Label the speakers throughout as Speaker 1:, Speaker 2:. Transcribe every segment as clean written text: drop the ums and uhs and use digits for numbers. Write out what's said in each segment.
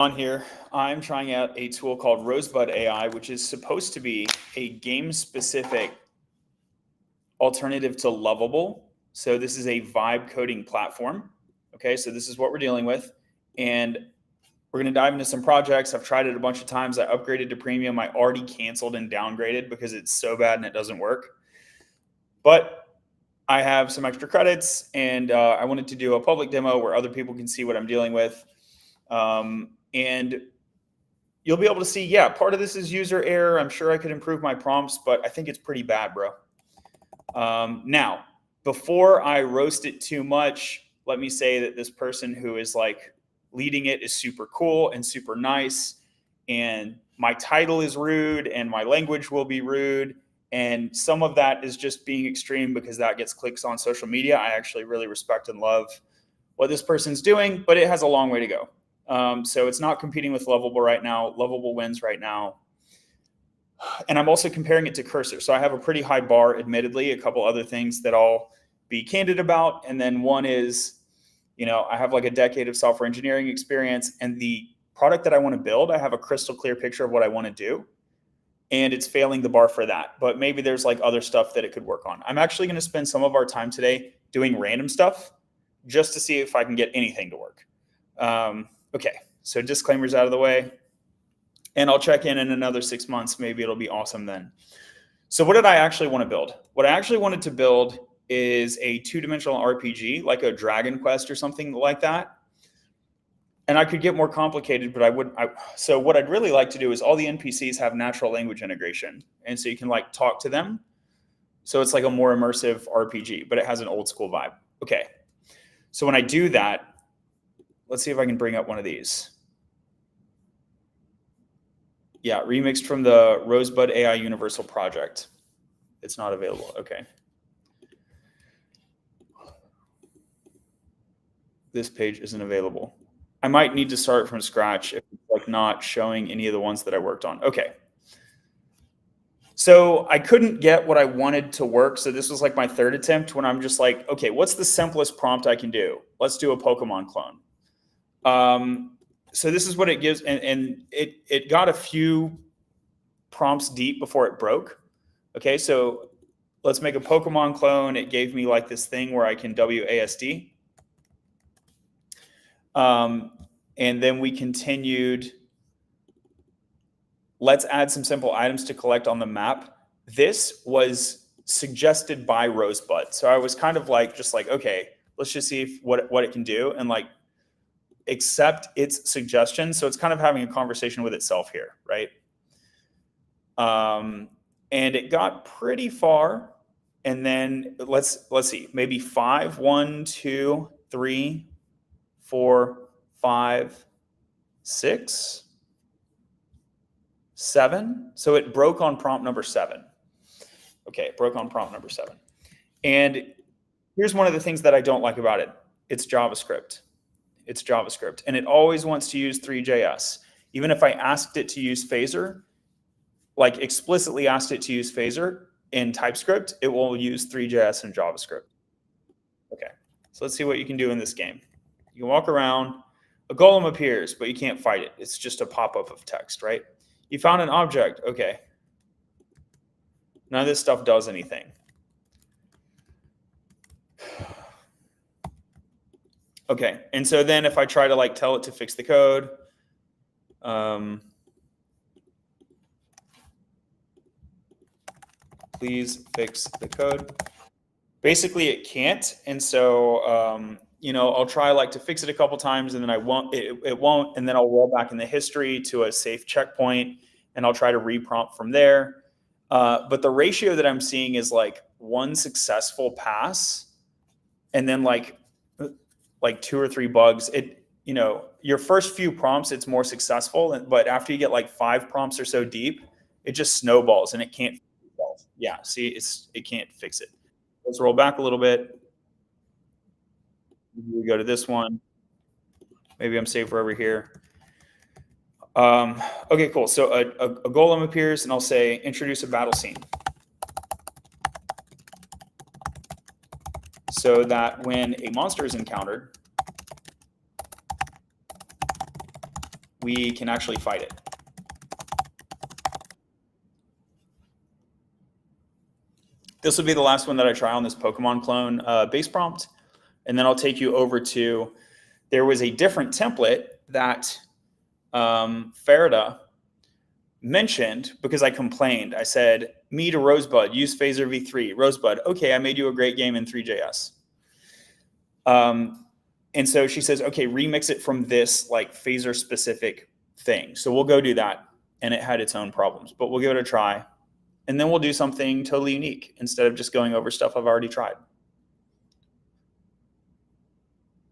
Speaker 1: On here, I'm trying out a tool called Rosebud AI, which is supposed to be a game-specific alternative to Lovable. So this is a vibe coding platform. Okay, so this is what we're dealing with. And we're going to dive into some projects. I've tried it a bunch of times. I upgraded to premium. I already canceled and downgraded because it's so bad and it doesn't work. But I have some extra credits, and I wanted to do a public demo where other people can see what I'm dealing with. And you'll be able to see, yeah, part of this is user error. I'm sure I could improve my prompts, but I think it's pretty bad, bro. Now, before I roast it too much, let me say that this person who is like leading it is super cool and super nice. And my title is rude and my language will be rude. And some of that is just being extreme because that gets clicks on social media. I actually really respect and love what this person's doing, but it has a long way to go. So it's not competing with Lovable right now. Lovable wins right now. And I'm also comparing it to Cursor. So I have a pretty high bar, admittedly, a couple other things that I'll be candid about. And then one is, I have like a decade of software engineering experience, and the product that I want to build, I have a crystal clear picture of what I want to do. And it's failing the bar for that. But maybe there's like other stuff that it could work on. I'm actually going to spend some of our time today doing random stuff just to see if I can get anything to work. Okay, so disclaimers out of the way, and I'll check in another 6 months. Maybe it'll be awesome then. So what did I actually want to build? What I actually wanted to build is a two-dimensional RPG, like a Dragon Quest or something like that. And I could get more complicated, but so what I'd really like to do is all the NPCs have natural language integration. And so you can like talk to them. So it's like a more immersive RPG, but it has an old school vibe. Okay, so when I do that, let's see if I can bring up one of these. Yeah, remixed from the Rosebud AI Universal Project. It's not available. Okay. This page isn't available. I might need to start from scratch if it's like not showing any of the ones that I worked on. Okay. So I couldn't get what I wanted to work. So this was like my third attempt when I'm just like, okay, what's the simplest prompt I can do? Let's do a Pokemon clone. So this is what it gives. And it got a few prompts deep before it broke. Okay, so let's make a Pokemon clone. It gave me like this thing where I can WASD. And then we continued. Let's add some simple items to collect on the map. This was suggested by Rosebud. So I was kind of like, okay, let's just see what it can do and like accept its suggestions. So it's kind of having a conversation with itself here, right? And it got pretty far. And then let's see, maybe 5, 1, 2, 3, 4, 5, 6, 7. So it broke on prompt number 7. Okay, it broke on prompt number 7. And here's one of the things that I don't like about it. It's JavaScript. It's JavaScript. And it always wants to use Three.js. Even if I asked it to use Phaser, like explicitly asked it to use Phaser in TypeScript, it will use Three.js and JavaScript. Okay, so let's see what you can do in this game. You can walk around, a golem appears, but you can't fight it. It's just a pop-up of text, right? You found an object, okay. None of this stuff does anything. Okay, and so then if I try to like tell it to fix the code, please fix the code. Basically, it can't, and so I'll try like to fix it a couple times, and then it won't, and then I'll roll back in the history to a safe checkpoint, and I'll try to reprompt from there. But the ratio that I'm seeing is like one successful pass, and then like 2 or 3 bugs. Your first few prompts, it's more successful, but after you get like 5 prompts or so deep, it just snowballs and it can't fix itself. Yeah, see, it can't fix it. Let's roll back a little bit. We go to this one. Maybe I'm safer over here. Okay, cool. So a golem appears, and I'll say, introduce a battle scene. So that when a monster is encountered, we can actually fight it. This will be the last one that I try on this Pokemon clone base prompt. And then I'll take you over to, there was a different template that Farida mentioned because I complained. I said, me to Rosebud, use Phaser V3. Rosebud, okay, I made you a great game in 3JS. And so she says, okay, remix it from this like Phaser specific thing. So we'll go do that. And it had its own problems, but we'll give it a try. And then we'll do something totally unique instead of just going over stuff I've already tried.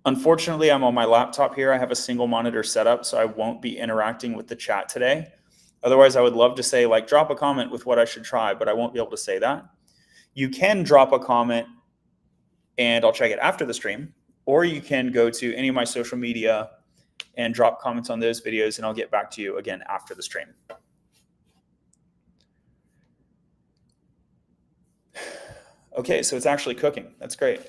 Speaker 1: Unfortunately, I'm on my laptop here. I have a single monitor setup, so I won't be interacting with the chat today. Otherwise, I would love to say, like, drop a comment with what I should try, but I won't be able to say that. You can drop a comment and I'll check it after the stream, or you can go to any of my social media and drop comments on those videos, and I'll get back to you again after the stream. Okay, so it's actually cooking. That's great.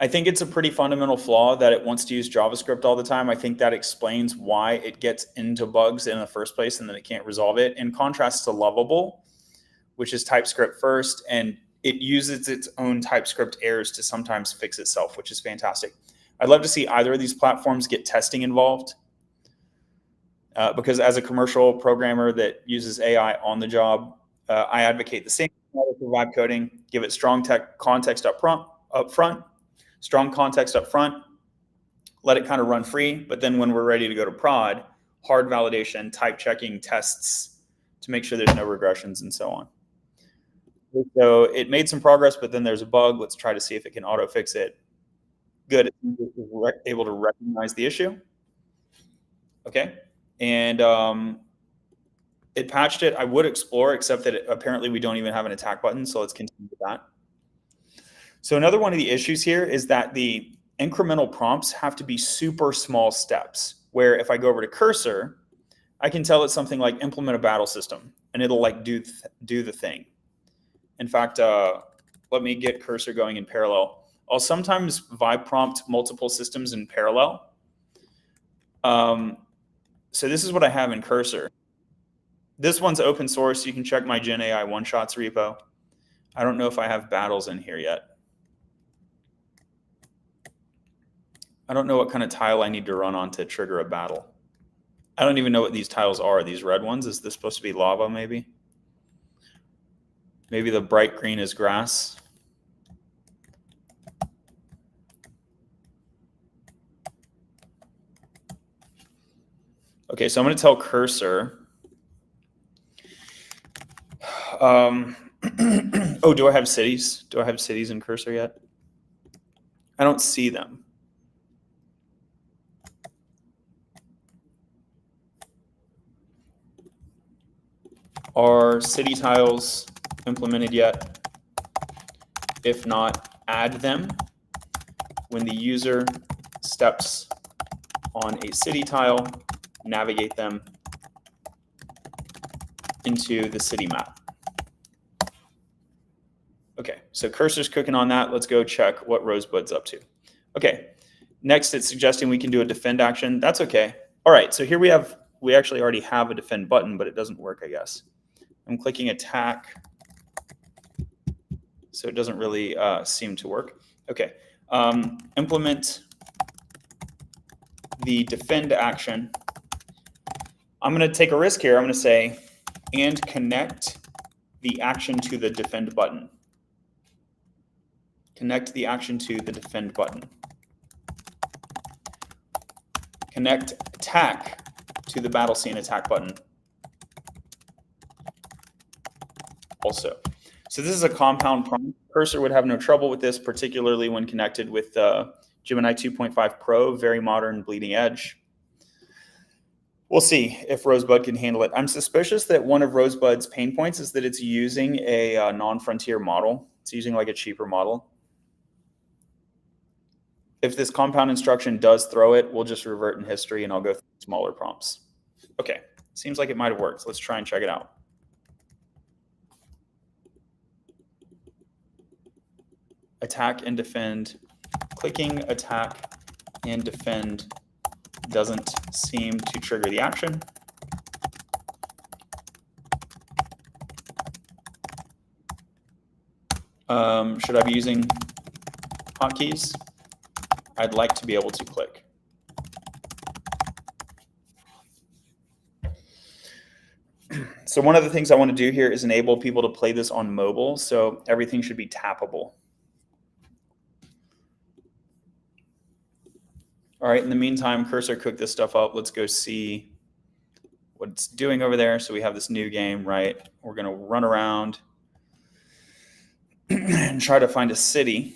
Speaker 1: I think it's a pretty fundamental flaw that it wants to use JavaScript all the time. I think that explains why it gets into bugs in the first place and then it can't resolve it. In contrast to Lovable, which is TypeScript first, and it uses its own TypeScript errors to sometimes fix itself, which is fantastic. I'd love to see either of these platforms get testing involved because as a commercial programmer that uses AI on the job, I advocate the same for vibe coding, give it strong context up front, strong context up front, let it kind of run free. But then when we're ready to go to prod, hard validation, type checking, tests to make sure there's no regressions and so on. So it made some progress, but then there's a bug. Let's try to see if it can auto fix it. Good, it's able to recognize the issue. Okay, and it patched it. I would explore, except that apparently we don't even have an attack button. So let's continue with that. So another one of the issues here is that the incremental prompts have to be super small steps, where if I go over to cursor, I can tell it something like implement a battle system, and it'll like do the thing. In fact, let me get cursor going in parallel. I'll sometimes vibe prompt multiple systems in parallel. So this is what I have in cursor. This one's open source. You can check my Gen AI one-shots repo. I don't know if I have battles in here yet. I don't know what kind of tile I need to run on to trigger a battle. I don't even know what these tiles are. These red ones, is this supposed to be lava maybe? Maybe the bright green is grass. Okay, so I'm going to tell cursor. Oh, do I have cities? Do I have cities in cursor yet? I don't see them. Are city tiles implemented yet? If not, add them when the user steps on a city tile, navigate them into the city map. Okay, so cursor's cooking on that. Let's go check what Rosebud's up to. Okay, next it's suggesting we can do a defend action. That's okay. All right, so here we actually already have a defend button, but it doesn't work, I guess. I'm clicking attack, so it doesn't really seem to work. Okay, implement the defend action. I'm going to take a risk here. I'm going to say, and connect the action to the defend button. Connect the action to the defend button. Connect attack to the battle scene attack button. Also. So this is a compound prompt. Cursor would have no trouble with this, particularly when connected with Gemini 2.5 Pro, very modern bleeding edge. We'll see if Rosebud can handle it. I'm suspicious that one of Rosebud's pain points is that it's using a non-frontier model. It's using like a cheaper model. If this compound instruction does throw it, we'll just revert in history and I'll go through smaller prompts. Okay, seems like it might have worked. Let's try and check it out. Attack and defend Clicking attack and defend doesn't seem to trigger the action. Should I be using hotkeys? I'd like to be able to click. So one of the things I want to do here is enable people to play this on mobile, so everything should be tappable. All right, in the meantime, Cursor cooked this stuff up. Let's go see what it's doing over there. So we have this new game, right? We're going to run around and try to find a city.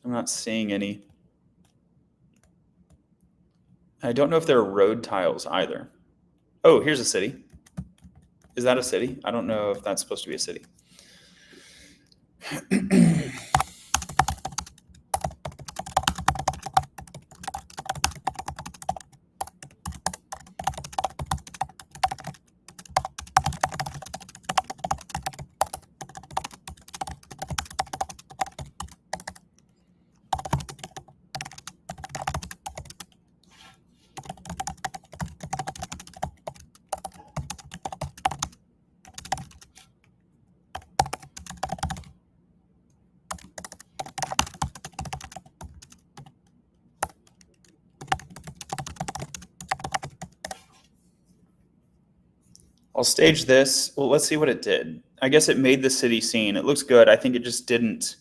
Speaker 1: I'm not seeing any. I don't know if there are road tiles either. Oh, here's a city. Is that a city? I don't know if that's supposed to be a city. I'll stage this. Well, let's see what it did. I guess it made the city scene. It looks good. I think it just didn't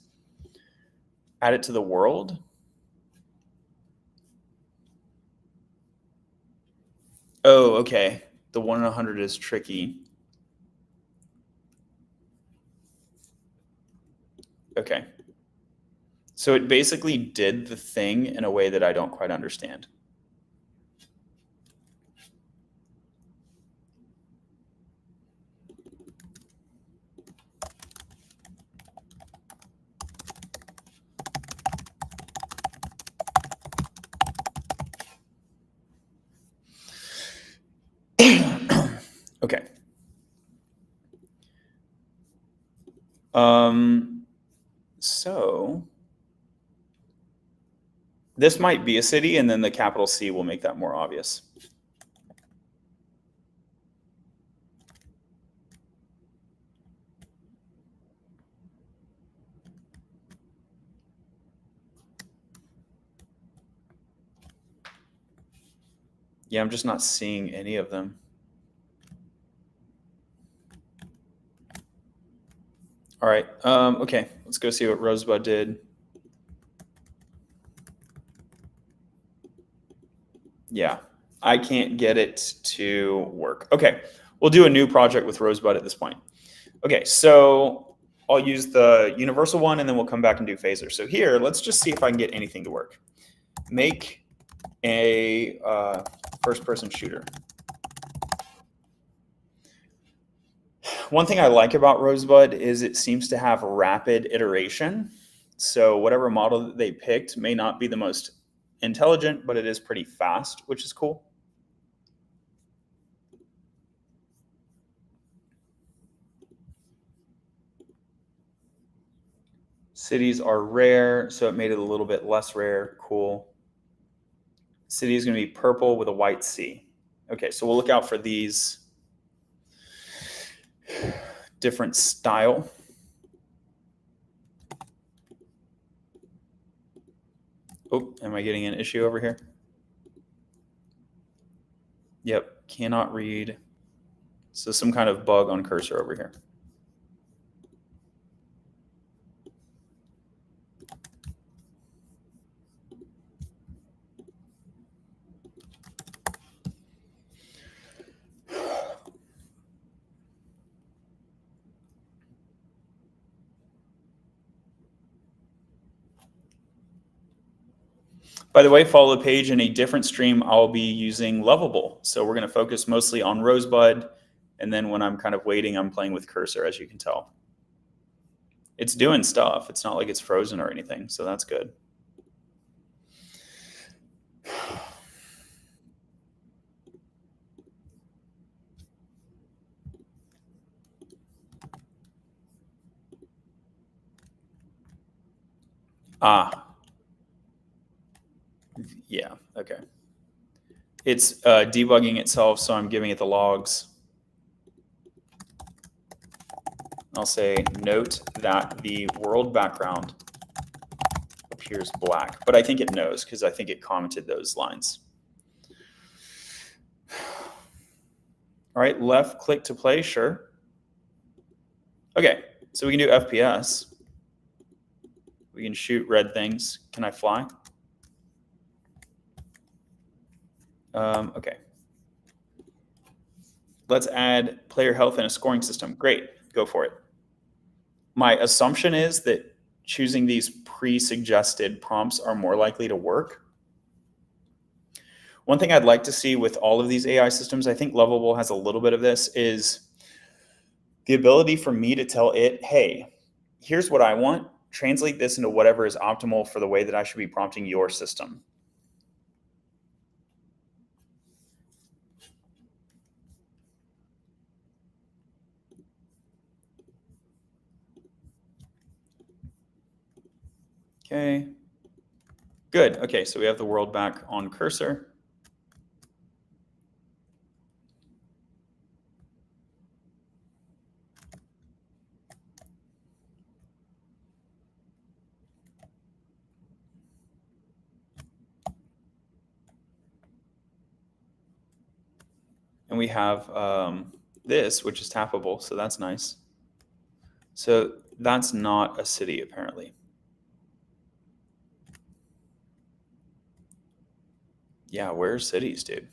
Speaker 1: add it to the world. Oh, okay. The 1 in 100 is tricky. Okay. So it basically did the thing in a way that I don't quite understand. Okay. So this might be a city, and then the capital C will make that more obvious. Yeah, I'm just not seeing any of them. All right. Okay, let's go see what Rosebud did. Yeah, I can't get it to work. Okay, we'll do a new project with Rosebud at this point. Okay, so I'll use the universal one, and then we'll come back and do phaser. So here, let's just see if I can get anything to work. Make a first-person shooter. One thing I like about Rosebud is it seems to have rapid iteration. So whatever model that they picked may not be the most intelligent, but it is pretty fast, which is cool. Cities are rare, so it made it a little bit less rare. Cool. City is going to be purple with a white C. Okay, so we'll look out for these different style. Oh, am I getting an issue over here? Yep, cannot read. So some kind of bug on cursor over here. By the way, follow the page. In a different stream, I'll be using Lovable. So we're going to focus mostly on Rosebud. And then when I'm kind of waiting, I'm playing with cursor, as you can tell. It's doing stuff. It's not like it's frozen or anything. So that's good. Ah, yeah, okay. It's debugging itself, so I'm giving it the logs. I'll say note that the world background appears black, but I think it knows because I think it commented those lines. All right, left click to play, sure. Okay, so we can do FPS. We can shoot red things. Can I fly? Okay. Let's add player health and a scoring system. Great, go for it. My assumption is that choosing these pre-suggested prompts are more likely to work. One thing I'd like to see with all of these AI systems, I think Lovable has a little bit of this, is the ability for me to tell it, hey, here's what I want, translate this into whatever is optimal for the way that I should be prompting your system. Okay, good. Okay, so we have the world back on cursor. And we have this, which is tappable, so that's nice. So that's not a city, apparently. Yeah, where are cities, dude?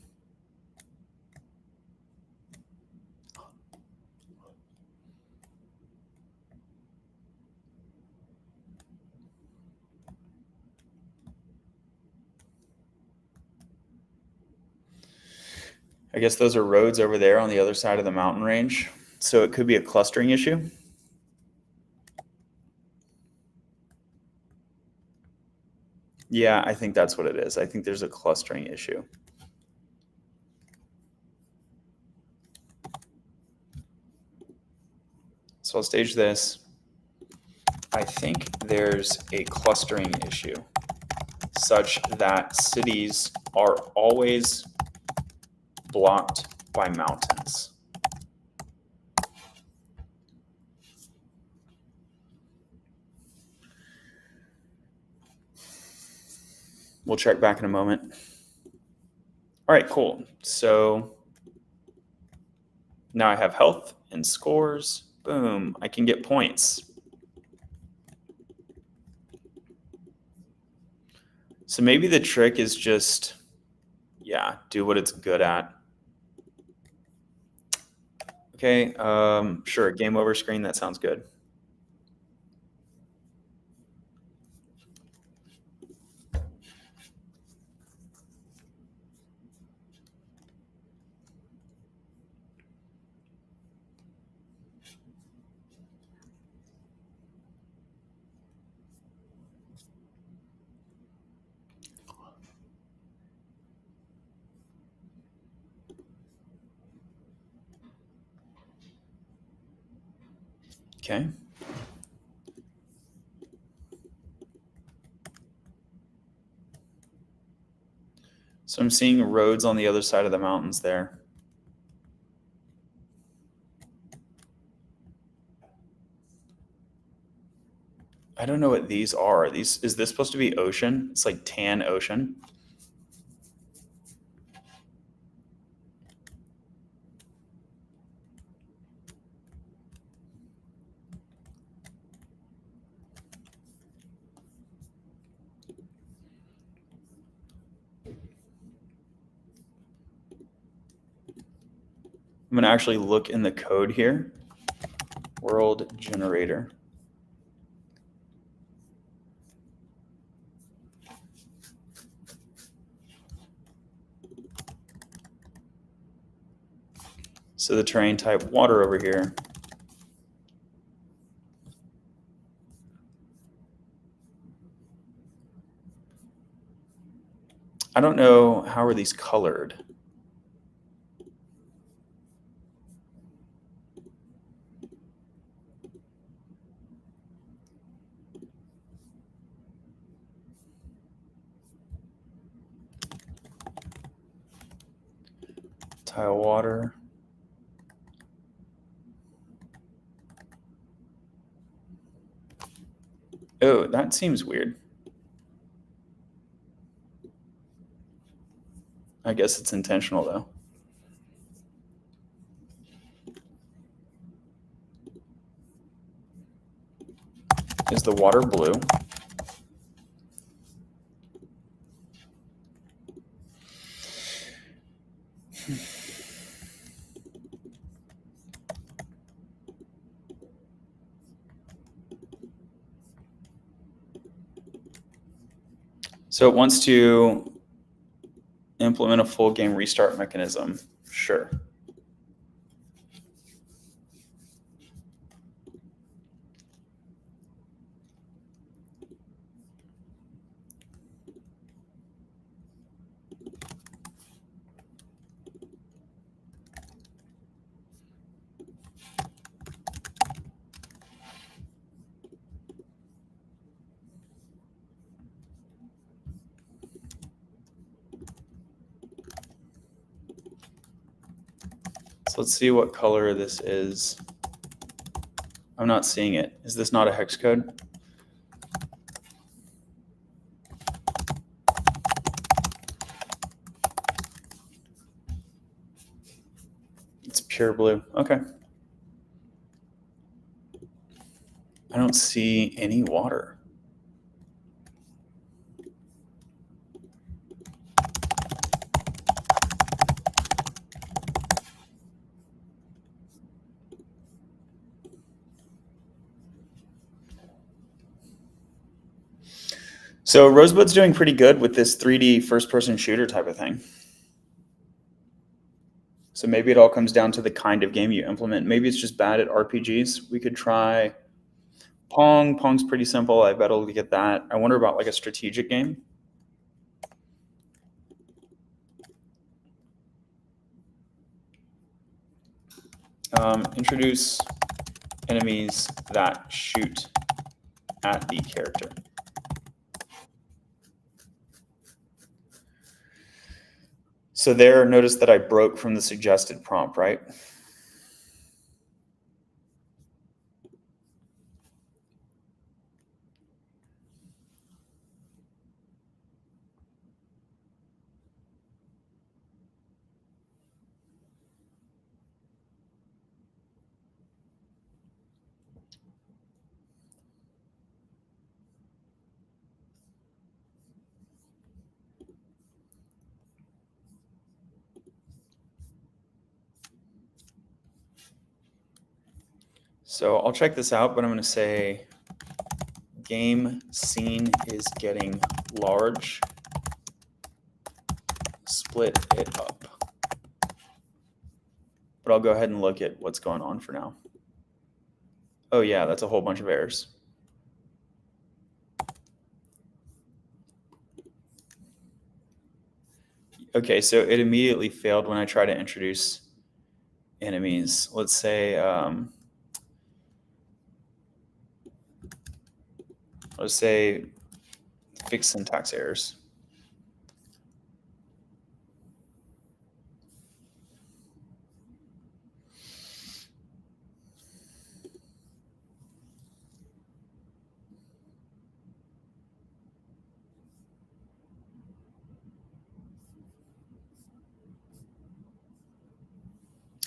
Speaker 1: I guess those are roads over there on the other side of the mountain range. So it could be a clustering issue. Yeah, I think that's what it is. I think there's a clustering issue. So I'll stage this. I think there's a clustering issue such that cities are always blocked by mountains. We'll check back in a moment. All right, cool. So now I have health and scores. Boom, I can get points. So maybe the trick is just, yeah, do what it's good at. Okay, sure, game over screen, that sounds good. Okay. So I'm seeing roads on the other side of the mountains there. I don't know what these are. Is this supposed to be ocean? It's like tan ocean. I'm gonna actually look in the code here. World generator. So the terrain type water over here. I don't know, how are these colored? tile water. Oh, that seems weird. I guess it's intentional though. Is the water blue? So it wants to implement a full game restart mechanism. Sure. So let's see what color this is. I'm not seeing it. Is this not a hex code? It's pure blue. Okay. I don't see any water. So Rosebud's doing pretty good with this 3D first-person shooter type of thing. So maybe it all comes down to the kind of game you implement. Maybe it's just bad at RPGs. We could try Pong. Pong's pretty simple. I bet it'll get that. I wonder about like a strategic game. Introduce enemies that shoot at the character. So there, notice that I broke from the suggested prompt, right? So I'll check this out, but I'm going to say game scene is getting large. Split it up. But I'll go ahead and look at what's going on for now. Oh yeah, that's a whole bunch of errors. Okay, so it immediately failed when I try to introduce enemies. Let's say, fix syntax errors.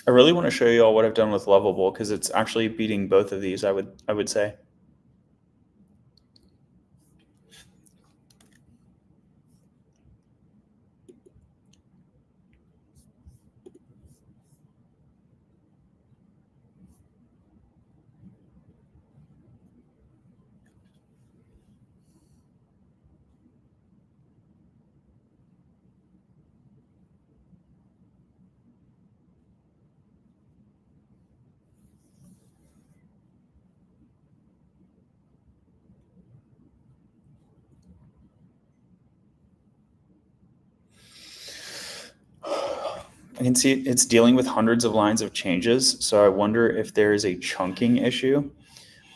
Speaker 1: I really want to show you all what I've done with Lovable because it's actually beating both of these, I would say. I can see it's dealing with hundreds of lines of changes, so I wonder if there is a chunking issue.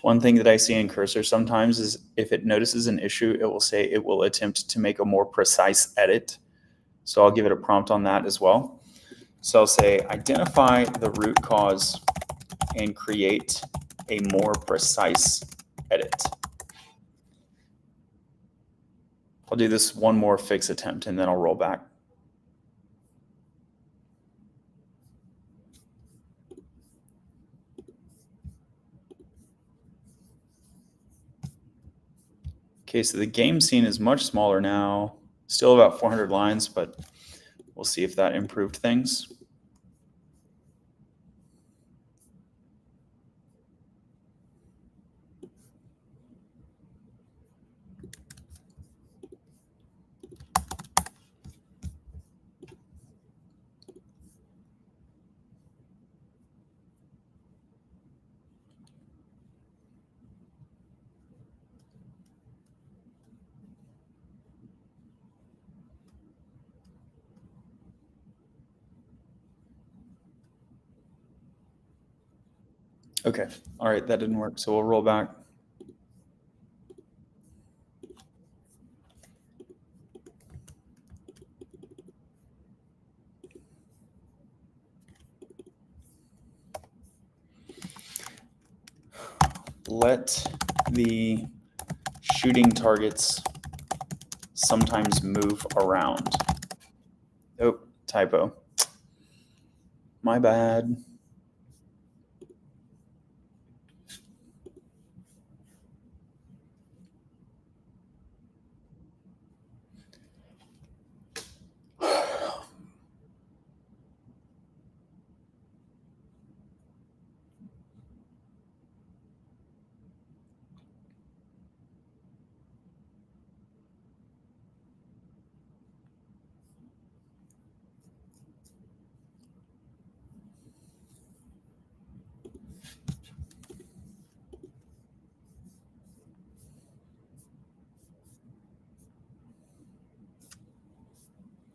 Speaker 1: One thing that I see in Cursor sometimes is if it notices an issue, it will say it will attempt to make a more precise edit. So I'll give it a prompt on that as well. So I'll say identify the root cause and create a more precise edit. I'll do this one more fix attempt and then I'll roll back. Okay, so the game scene is much smaller now, still about 400 lines, but we'll see if that improved things. Okay, all right, that didn't work, so we'll roll back. Let the shooting targets sometimes move around. Oh, typo. My bad.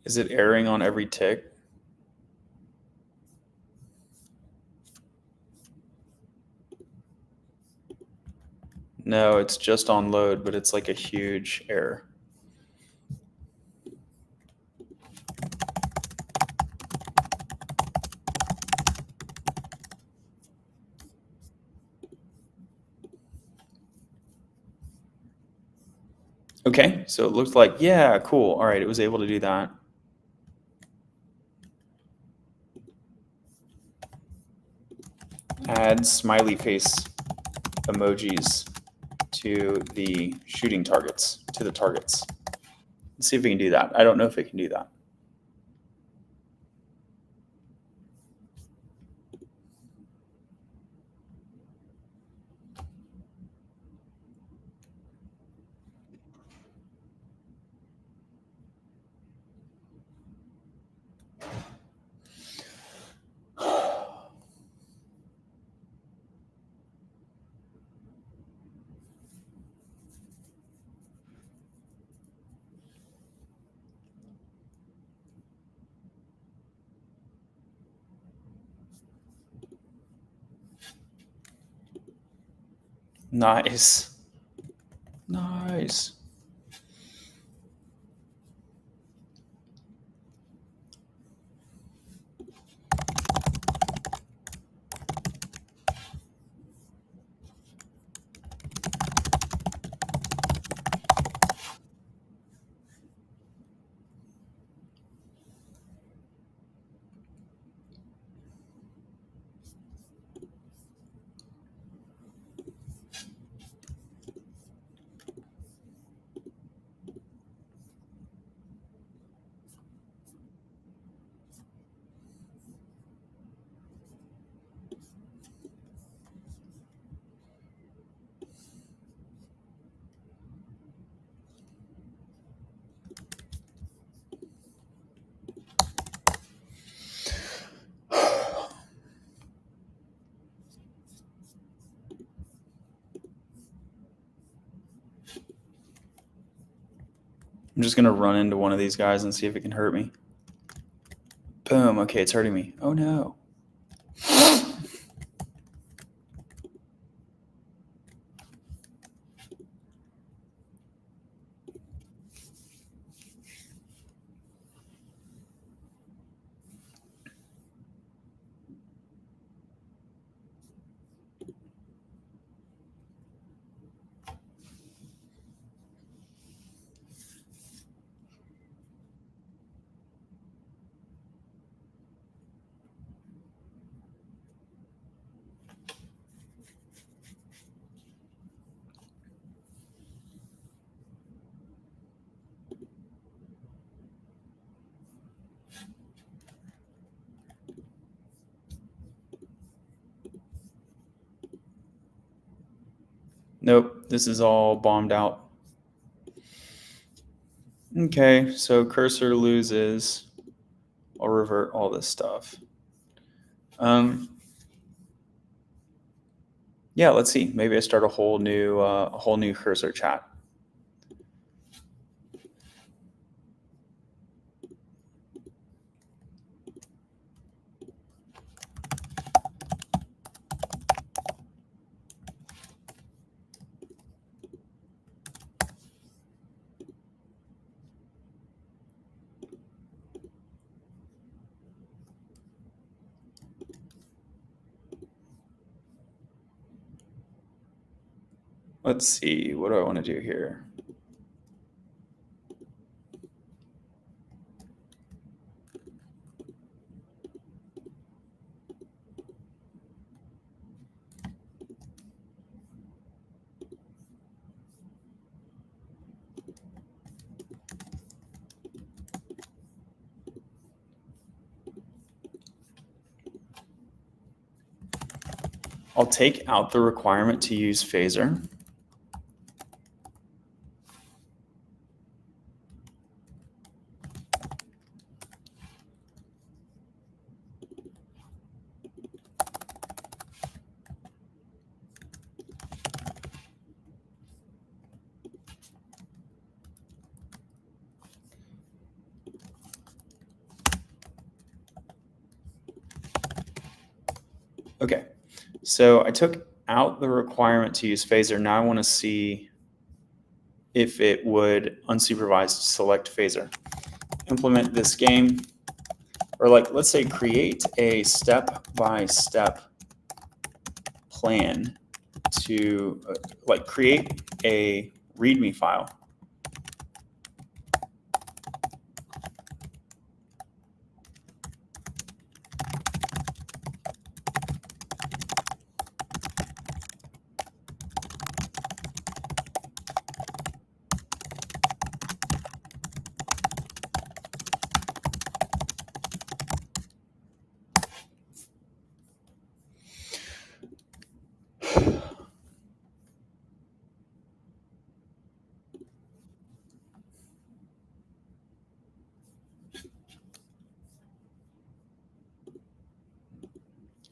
Speaker 1: Is it erring on every tick? No, it's just on load, but it's like a huge error. Okay, so it looked like, yeah, cool. All right, it was able to do that. Add smiley face emojis to the shooting targets, to the targets. Let's see if we can do that. I don't know if it can do that. Nice. Nice. I'm just going to run into one of these guys and see if it can hurt me. Boom. Okay, it's hurting me. Oh, no. Nope, this is all bombed out. Okay, so cursor loses. I'll revert all this stuff. Yeah, let's see. Maybe I start a whole new cursor chat. Let's see. What do I want to do here? I'll take out the requirement to use phaser. Okay, so I took out the requirement to use phaser. Now I want to see if it would unsupervised select phaser. Implement this game, or like, let's say create a step-by-step plan to like create a README file.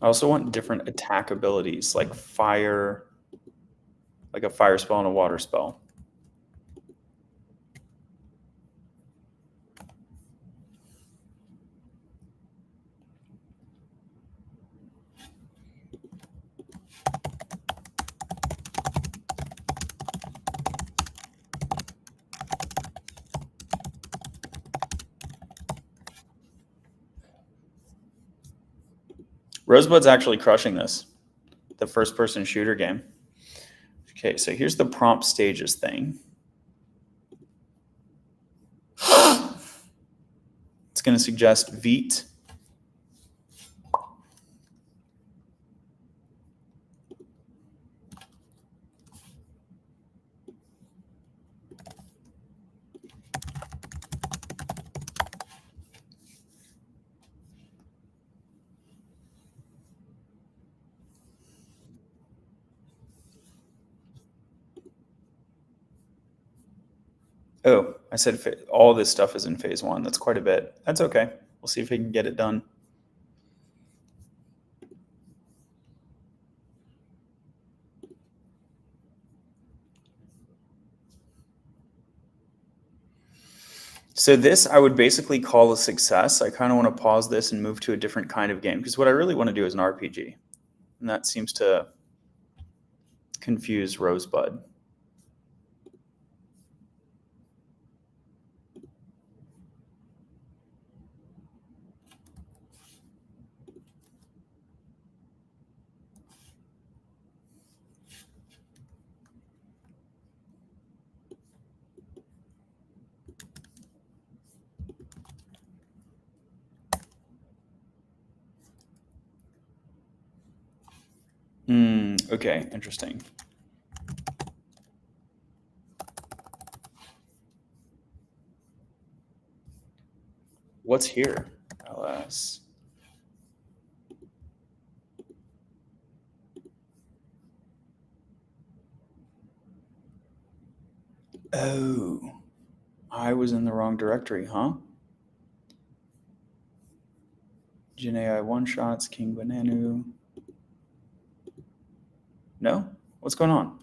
Speaker 1: I also want different attack abilities, like fire, like a fire spell and a water spell. Rosebud's actually crushing this, the first-person shooter game. Okay, so here's the prompt stages thing. It's going to suggest Vite. Oh, I said all this stuff is in phase one. That's quite a bit. That's okay. We'll see if we can get it done. So this I would basically call a success. I kind of want to pause this and move to a different kind of game because what I really want to do is an RPG. And that seems to confuse Rosebud. Okay, interesting. What's here? LS. Oh, I was in the wrong directory, huh? Gen AI one shots, King Bananu. No? What's going on?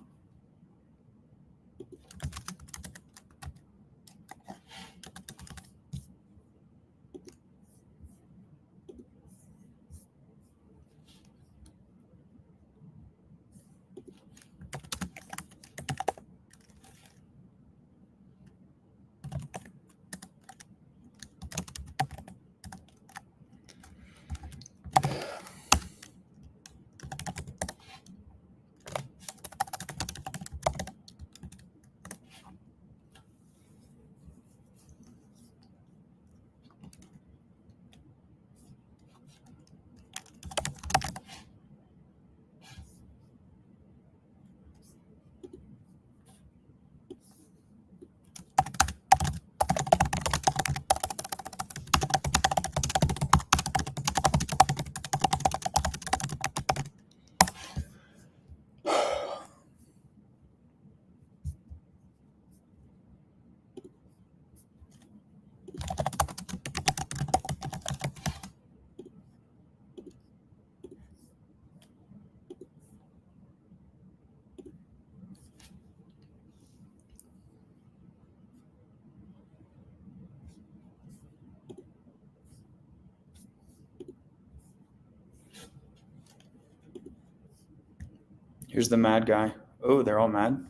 Speaker 1: Here's the mad guy. Oh, they're all mad.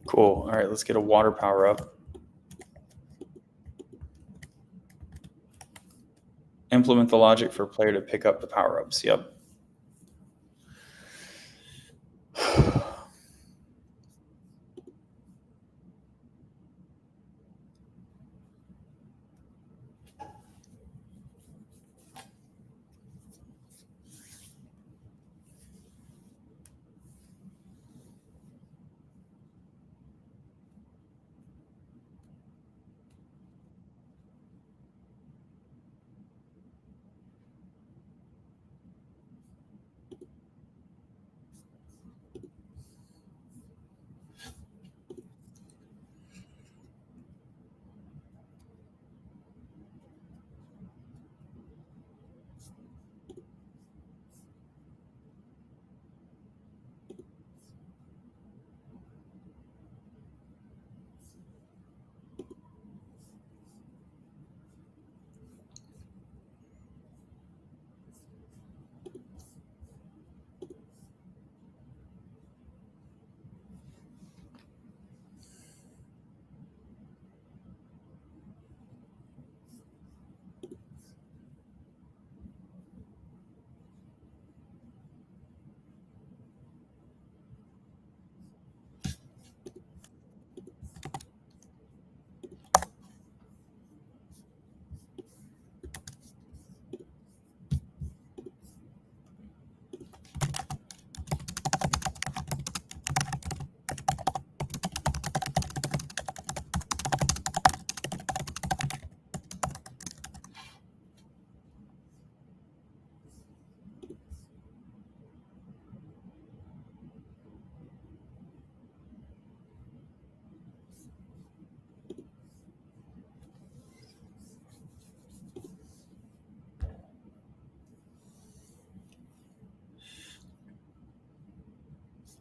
Speaker 1: Cool. All right, let's get a water power up. Implement the logic for player to pick up the power ups. Yep.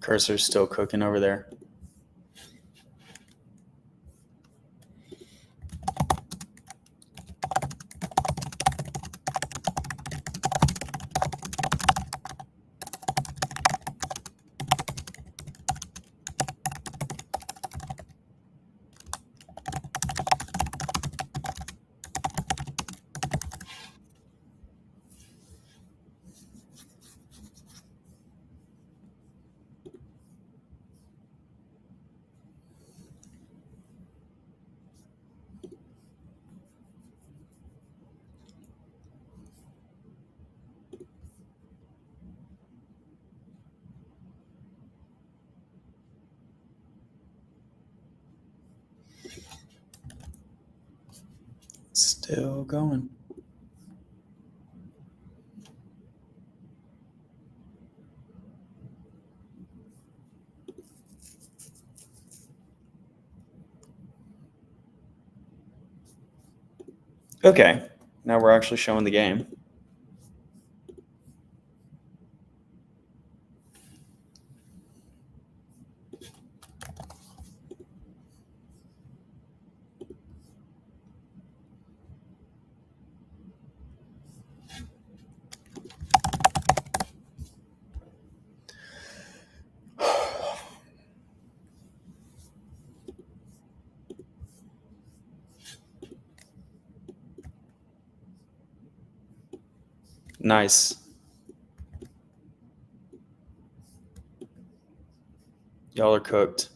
Speaker 1: Cursor's still cooking over there. Still going. Okay, now we're actually showing the game. Nice. Y'all are cooked.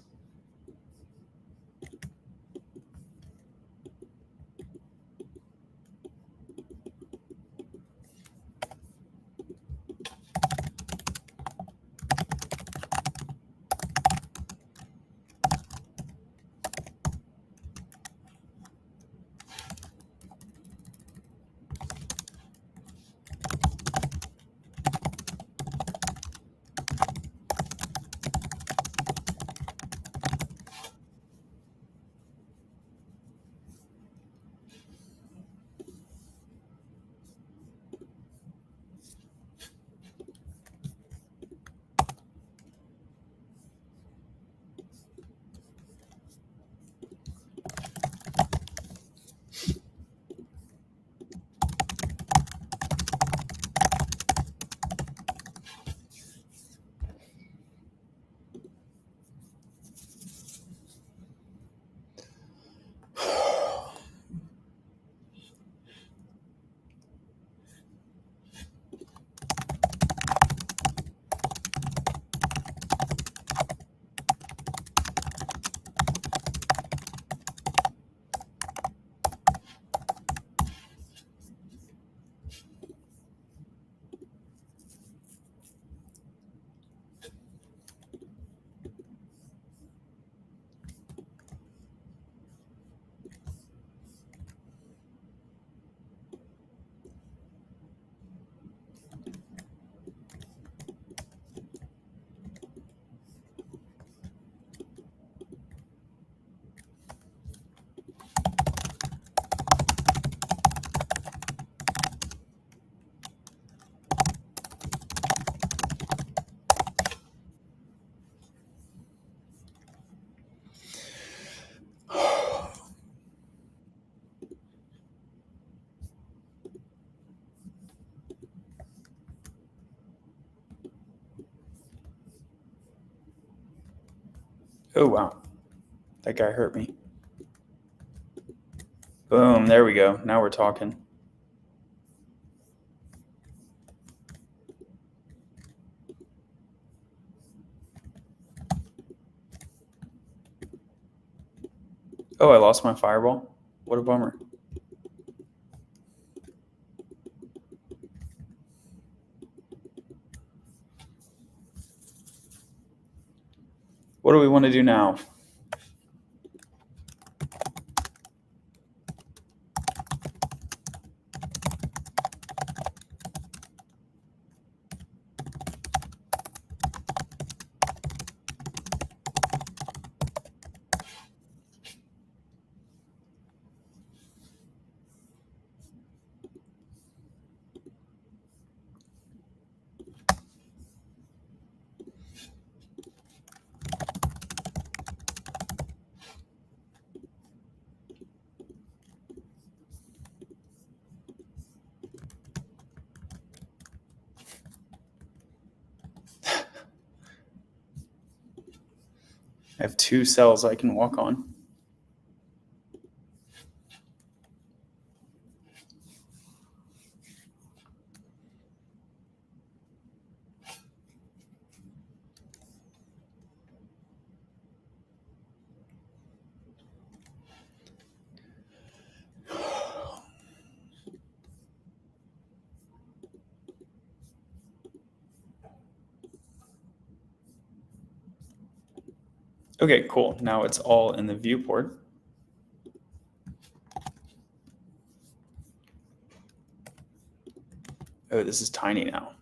Speaker 1: Oh, wow. That guy hurt me. Boom. There we go. Now we're talking. Oh, I lost my fireball. What a bummer. What do we want to do now? I have 2 cells I can walk on. Okay, cool. Now it's all in the viewport. Oh, this is tiny now.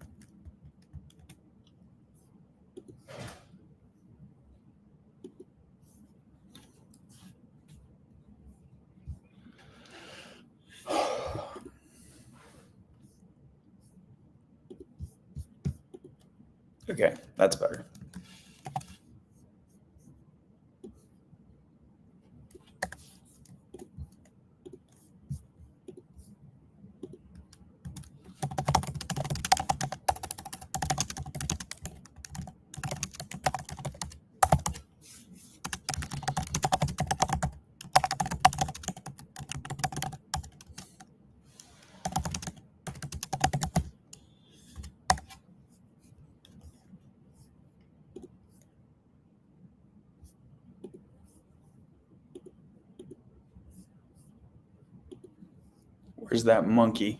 Speaker 1: Okay, that's better. Where's that monkey?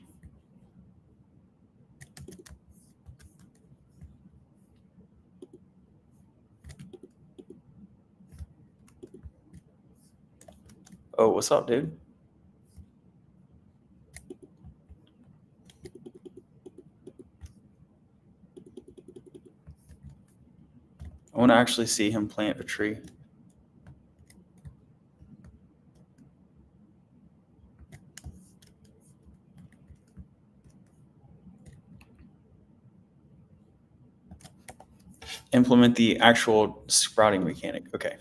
Speaker 1: Oh, what's up, dude? I want to actually see him plant a tree. Implement the actual sprouting mechanic. Okay.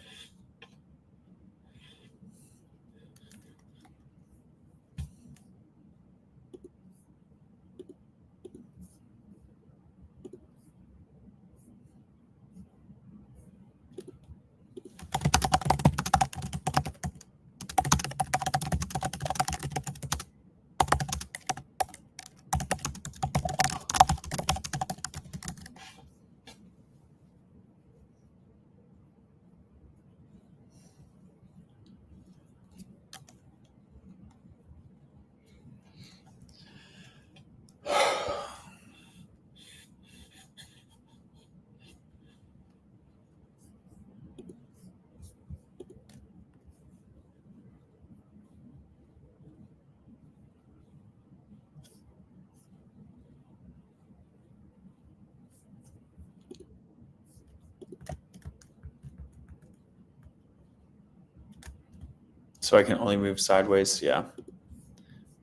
Speaker 1: So I can only move sideways. Yeah.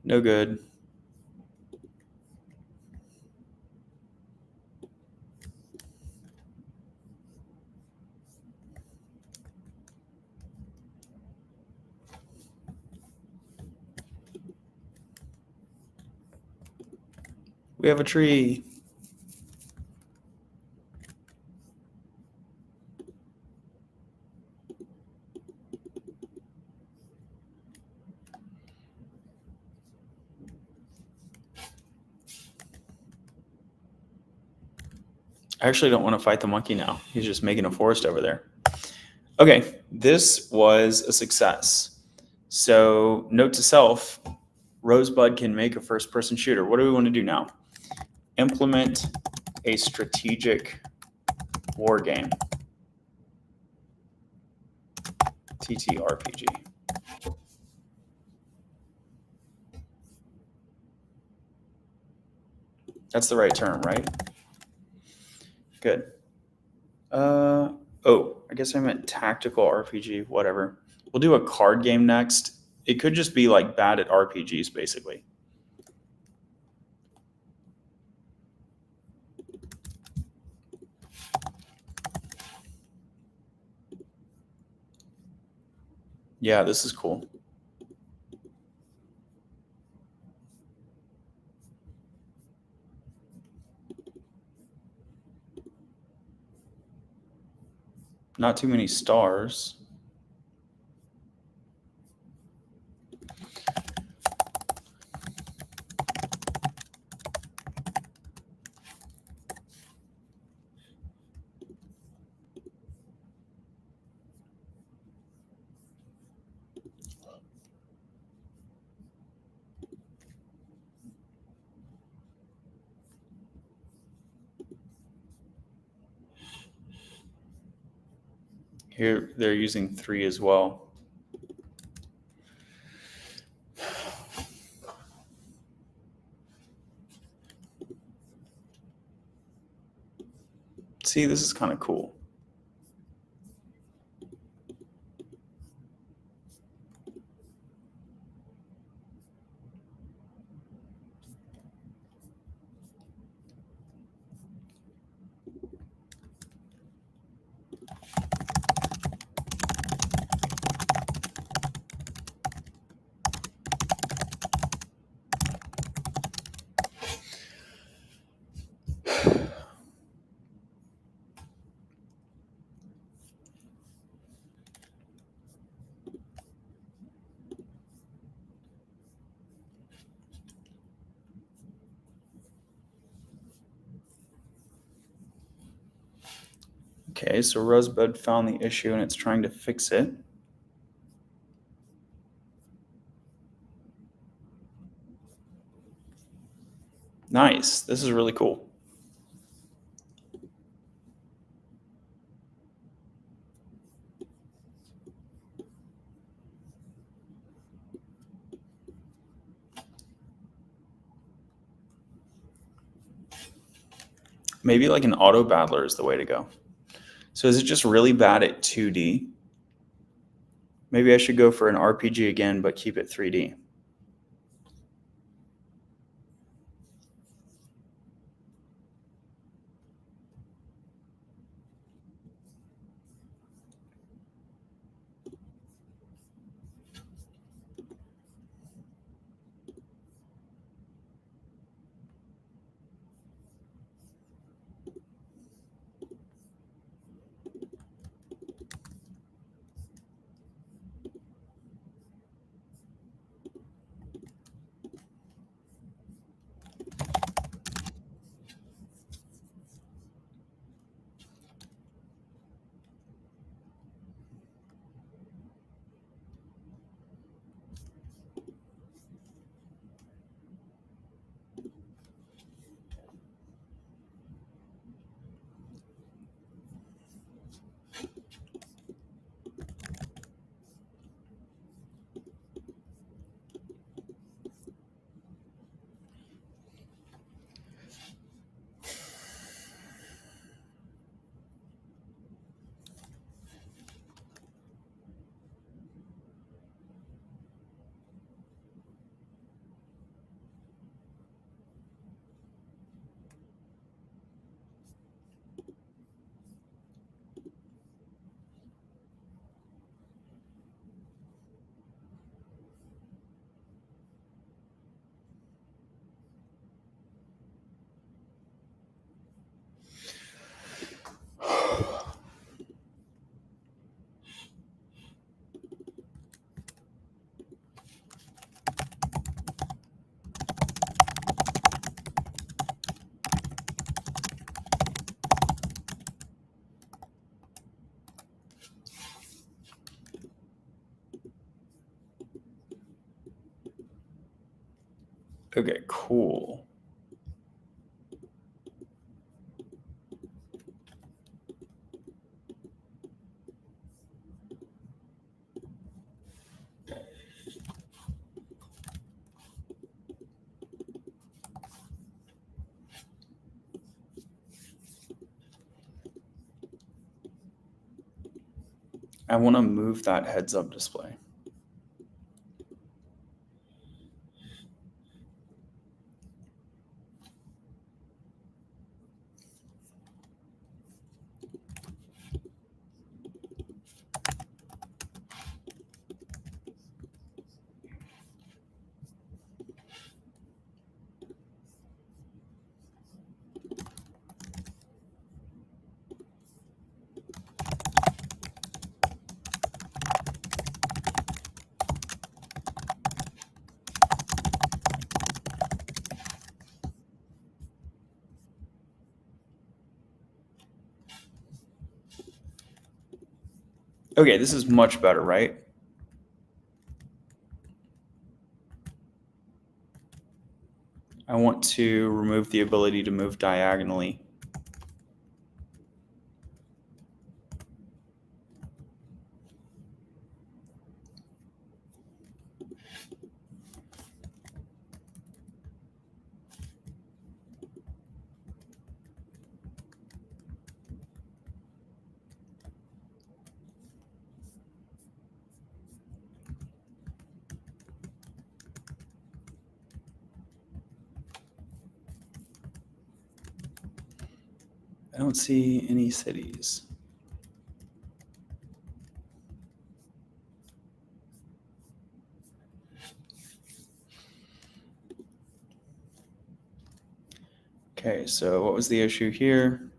Speaker 1: No good. We have a tree. I actually don't want to fight the monkey now. He's just making a forest over there. Okay, this was a success. So note to self, Rosebud can make a first-person shooter. What do we want to do now? Implement a strategic war game. TTRPG. That's the right term, right? Good. Oh, I guess I meant tactical RPG, whatever. We'll do a card game next. It could just be like bad at RPGs, basically. Yeah, this is cool. Not too many stars. Here they're using 3 as well. See, this is kind of cool. Okay, so Rosebud found the issue and it's trying to fix it. Nice. This is really cool. Maybe like an auto battler is the way to go. So is it just really bad at 2D? Maybe I should go for an RPG again, but keep it 3D. Okay, cool. I want to move that heads up display. Okay, this is much better, right? I want to remove the ability to move diagonally. I don't see any cities. Okay, so what was the issue here?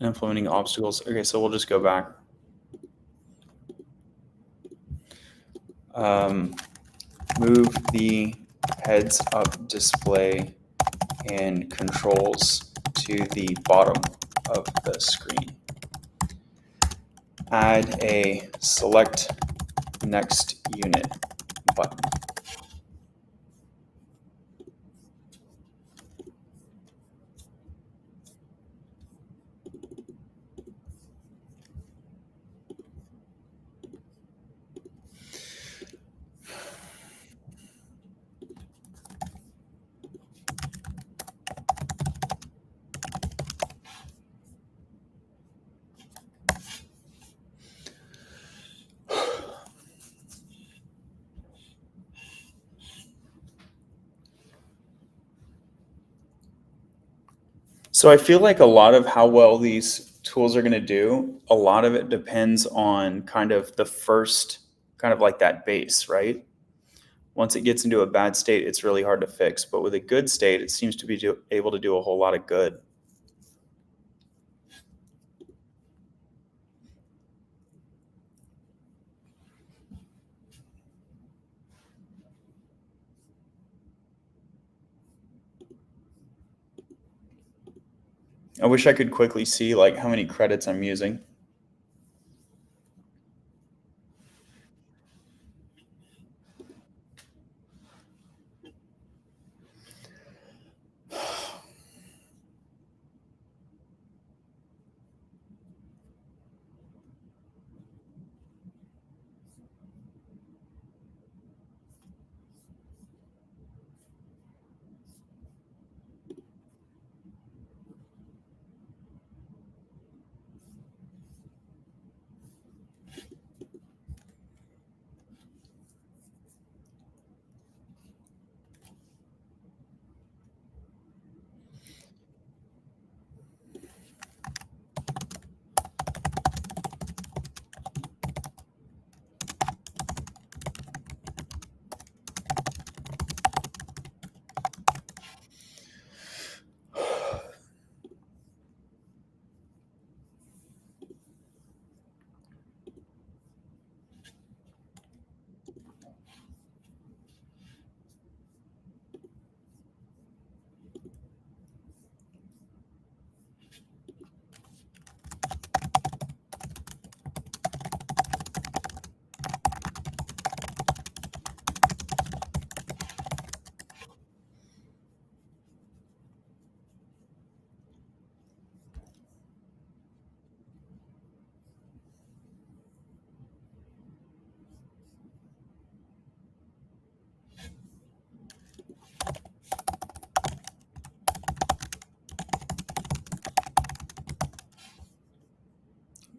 Speaker 1: Implementing obstacles. Okay, so we'll just go back. Move the heads up display and controls to the bottom of the screen. Add a select next unit button. So I feel like a lot of how well these tools are going to do, a lot of it depends on kind of the first, kind of like that base, right? Once it gets into a bad state, it's really hard to fix. But with a good state, it seems to be able to do a whole lot of good. I wish I could quickly see like how many credits I'm using.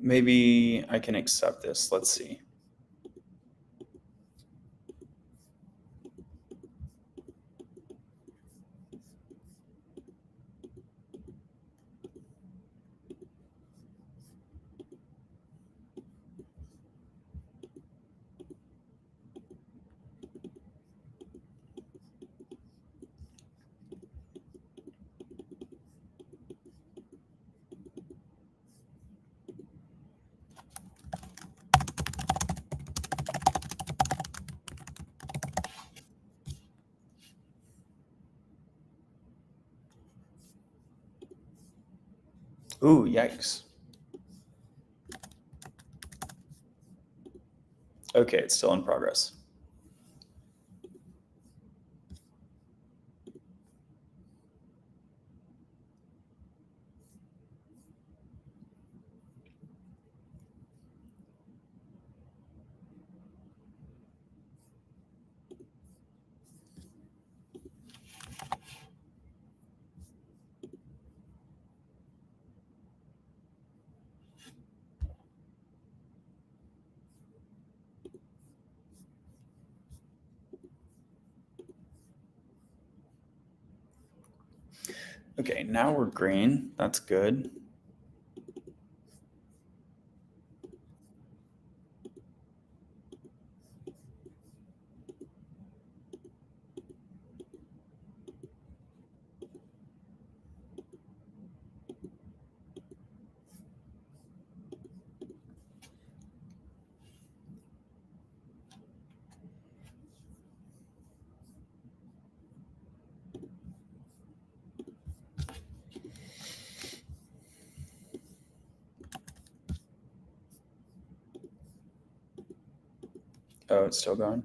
Speaker 1: Maybe I can accept this. Let's see. Ooh, yikes. Okay, it's still in progress. Okay, now we're green. That's good. Oh, it's still going.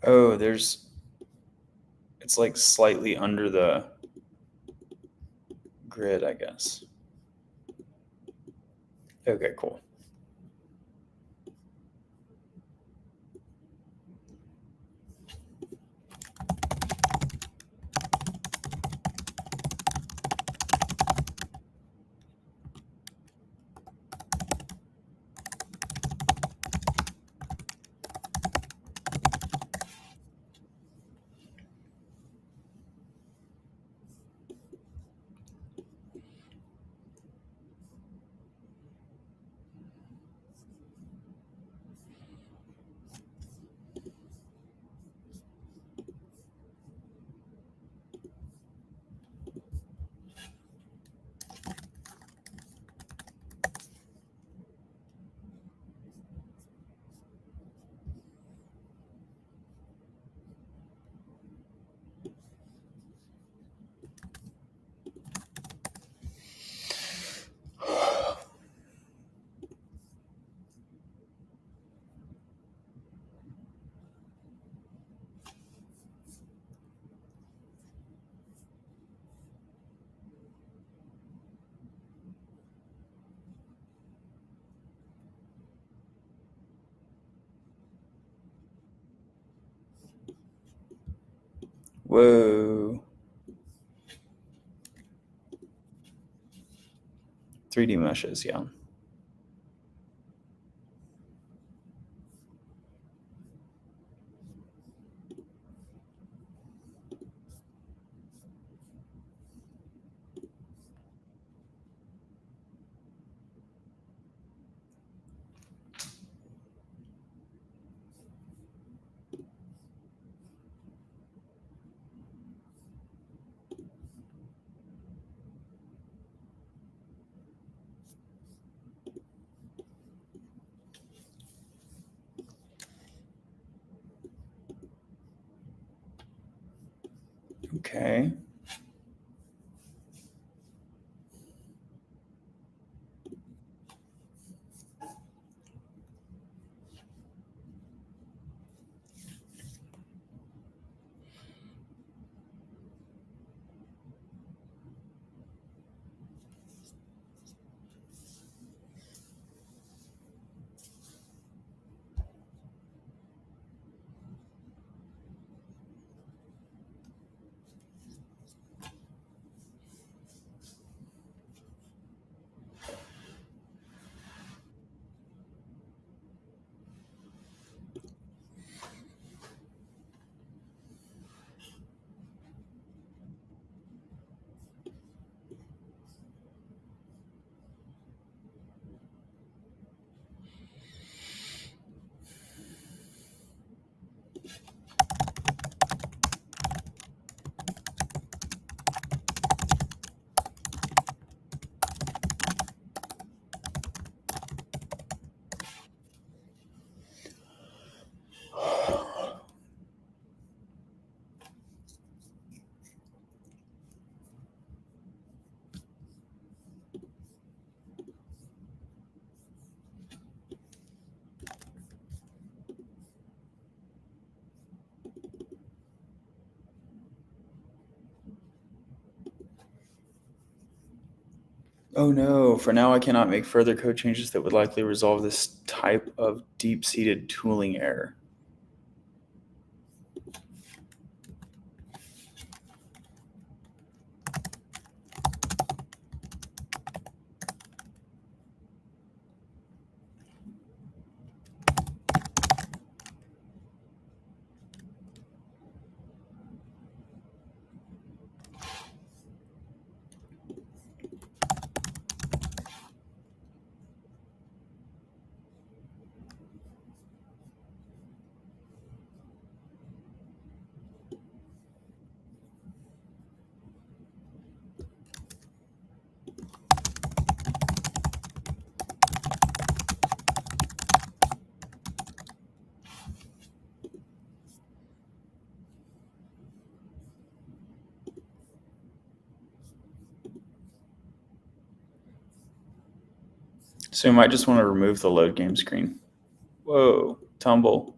Speaker 1: Oh, it's like slightly under the grid, I guess. Okay, cool. Whoa. 3D meshes, yeah. Okay. Oh no, for now I cannot make further code changes that would likely resolve this type of deep-seated tooling error. So you might just want to remove the load game screen. Whoa, tumble.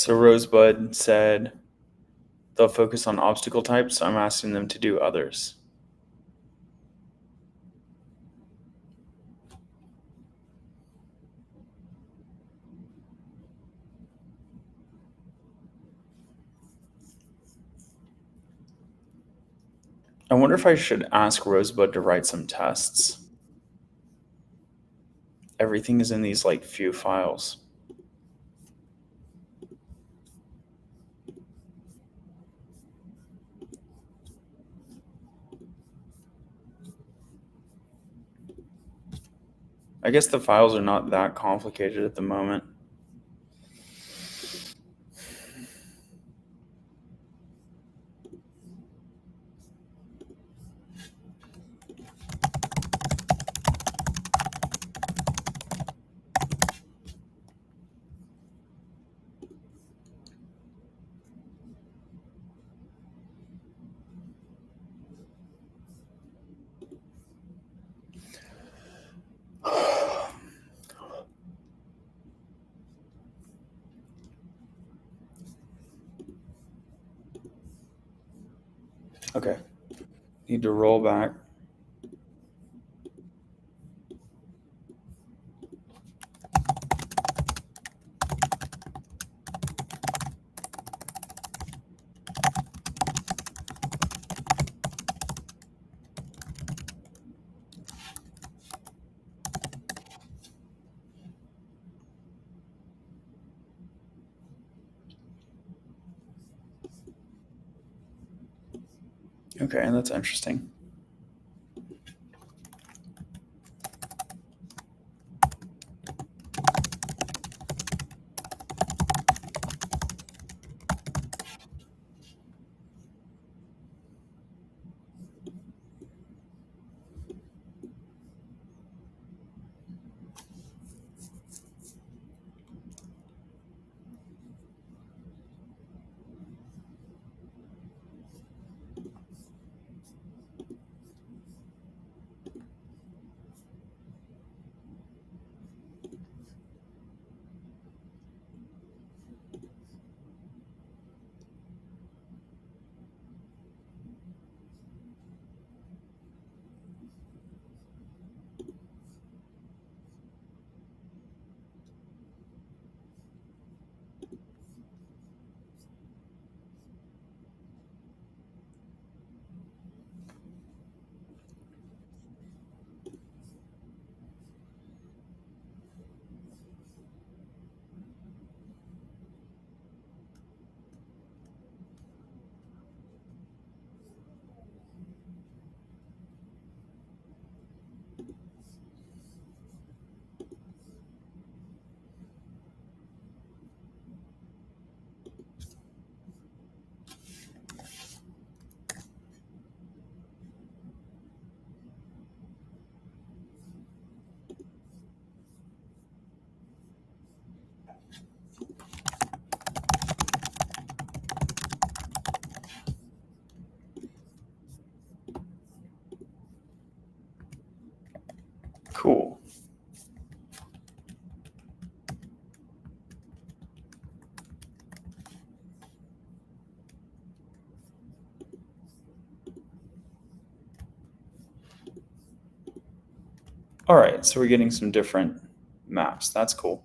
Speaker 1: So Rosebud said they'll focus on obstacle types, so I'm asking them to do others. I wonder if I should ask Rosebud to write some tests. Everything is in these like few files. I guess the files are not that complicated at the moment. Okay, need to roll back. Okay, that's interesting. Cool. All right, so we're getting some different maps. That's cool.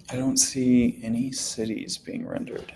Speaker 1: I don't see any cities being rendered.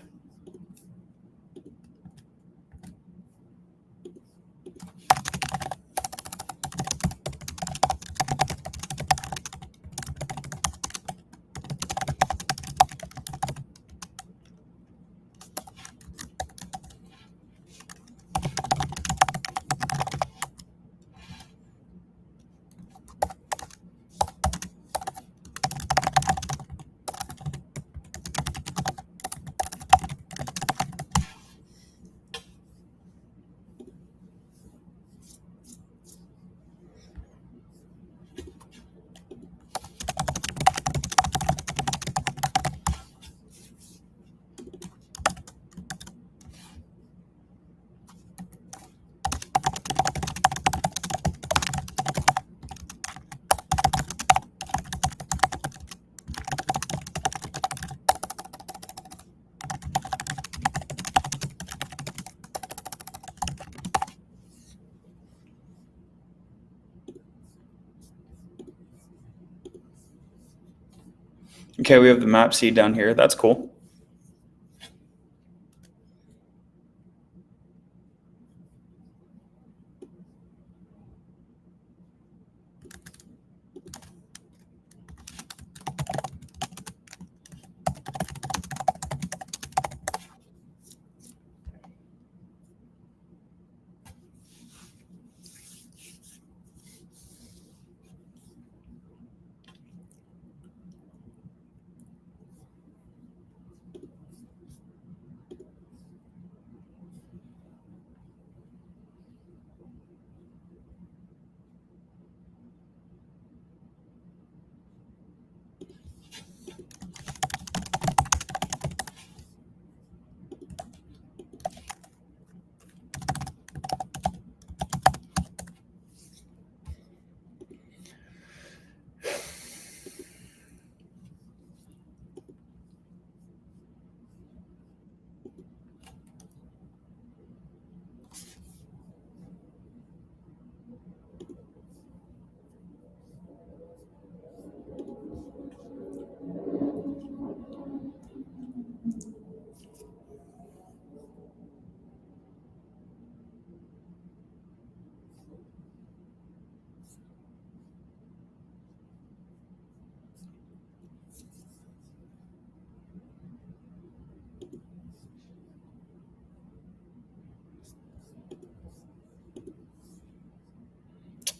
Speaker 1: Okay, we have the map seed down here. That's cool.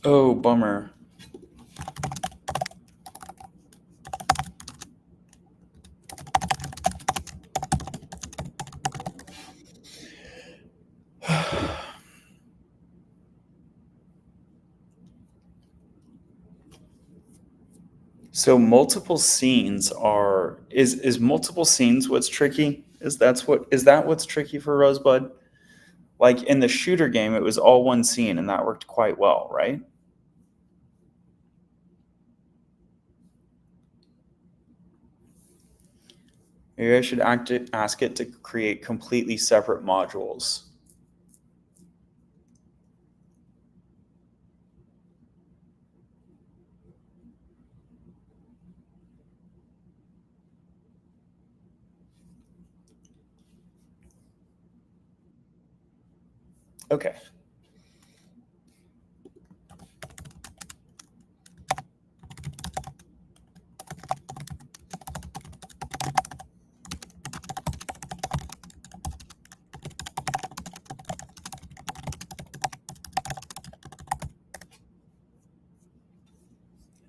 Speaker 1: Oh, bummer. So multiple scenes are is multiple scenes what's tricky? Is that what's tricky for Rosebud? Like in the shooter game, it was all one scene and that worked quite well, right? Maybe I should ask it to create completely separate modules. Okay.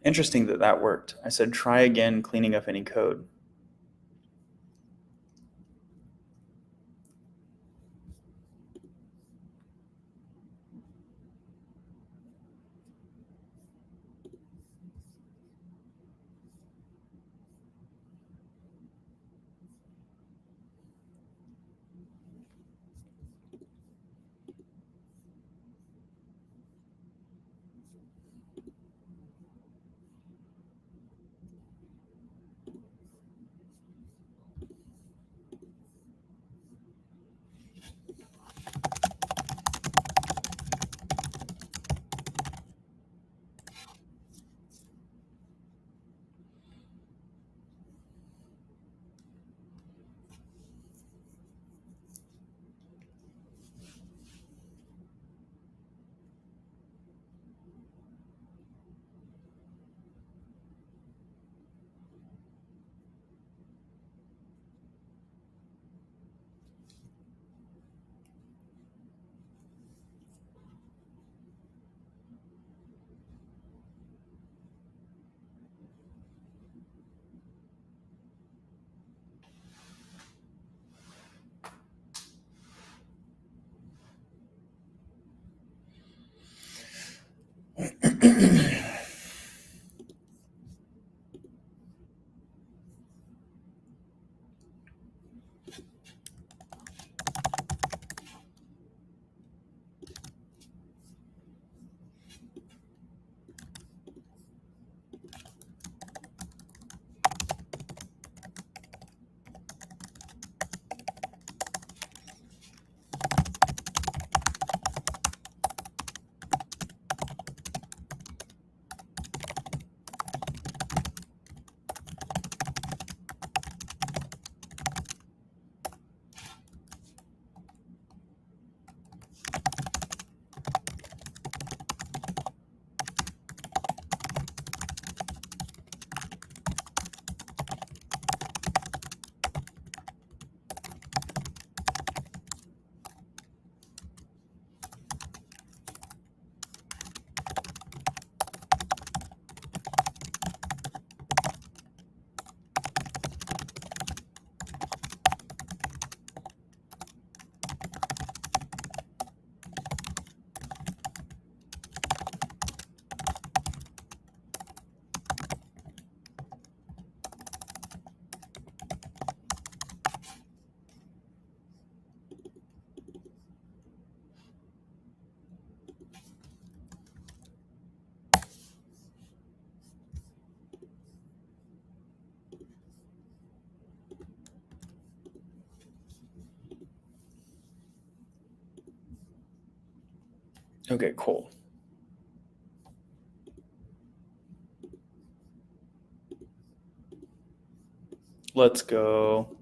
Speaker 1: Interesting that that worked. I said try again cleaning up any code. Okay, cool. Let's go.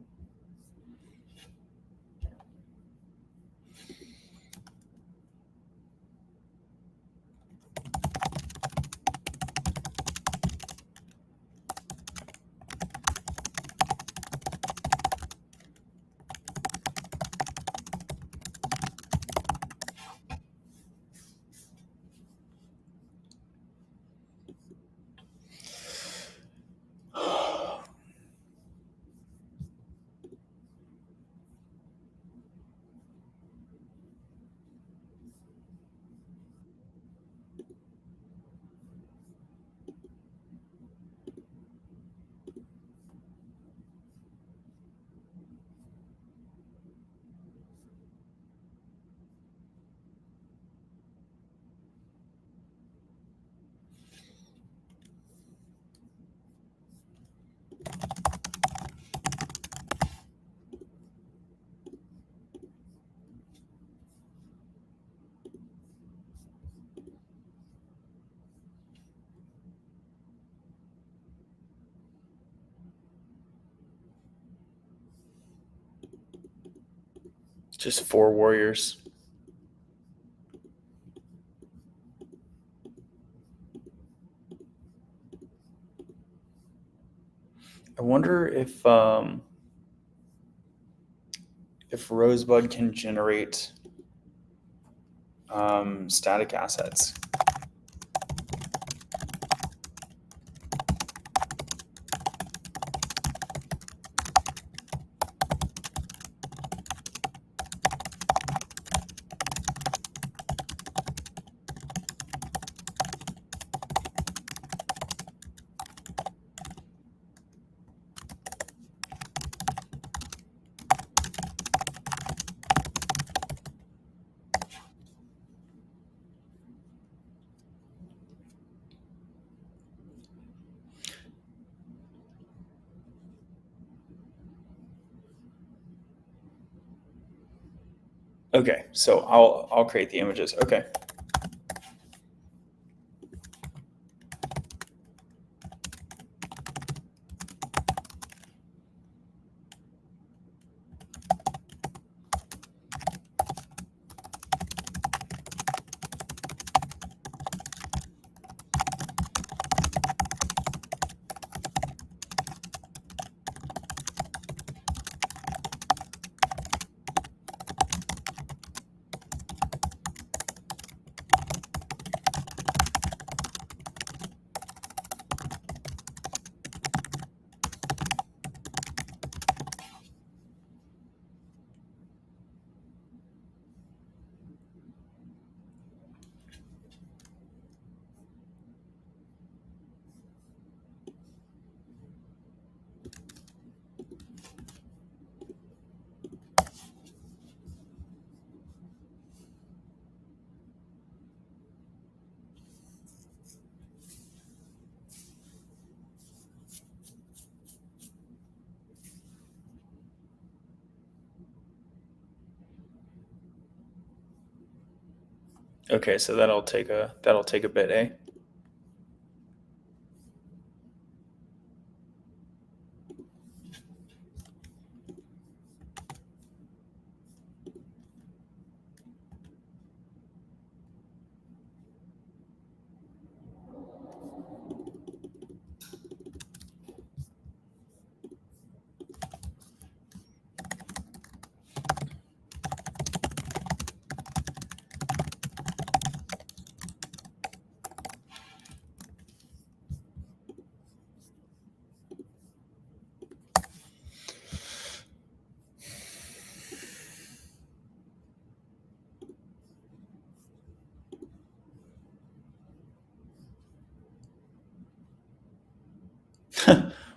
Speaker 1: Just 4 warriors. I wonder if Rosebud can generate static assets. Okay, so I'll create the images. Okay. Okay, so that'll take a bit, eh?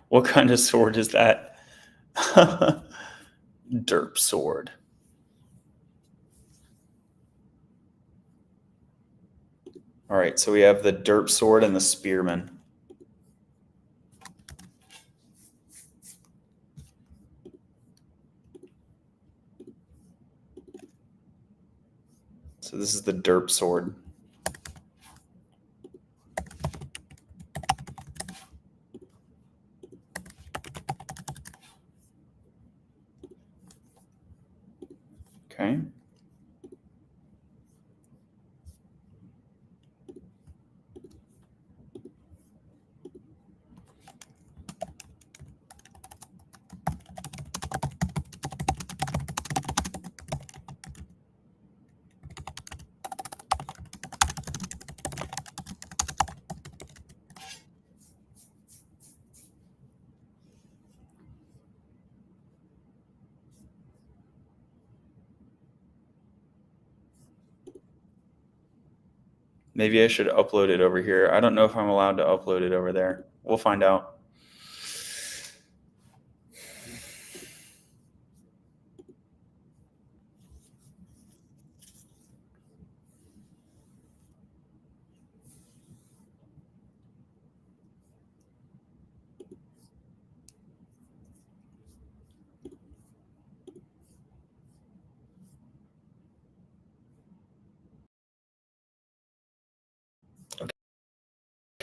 Speaker 1: What kind of sword is that? Derp sword. All right, so we have the derp sword and the spearman. So this is the derp sword. Okay. Maybe I should upload it over here. I don't know if I'm allowed to upload it over there. We'll find out.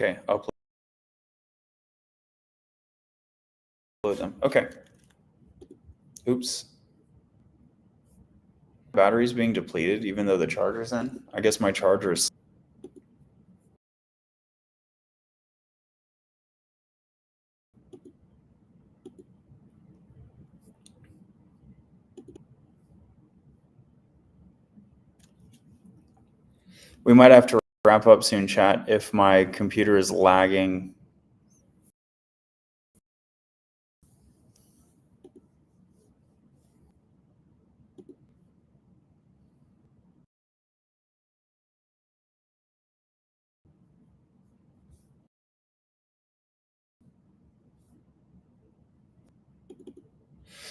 Speaker 1: Okay, upload them. Okay. Oops. Battery's being depleted even though the charger's in. I guess my charger is. We might have to wrap up soon, chat, if my computer is lagging.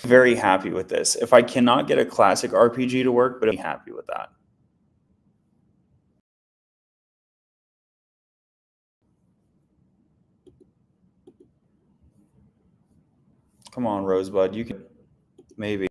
Speaker 1: Very happy with this. If I cannot get a classic RPG to work, but I'm happy with that. Come on, Rosebud, you can maybe.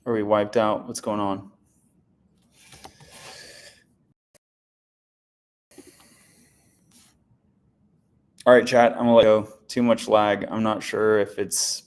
Speaker 1: Are we wiped out? What's going on? All right, chat, I'm gonna let go. Too much lag. I'm not sure if it's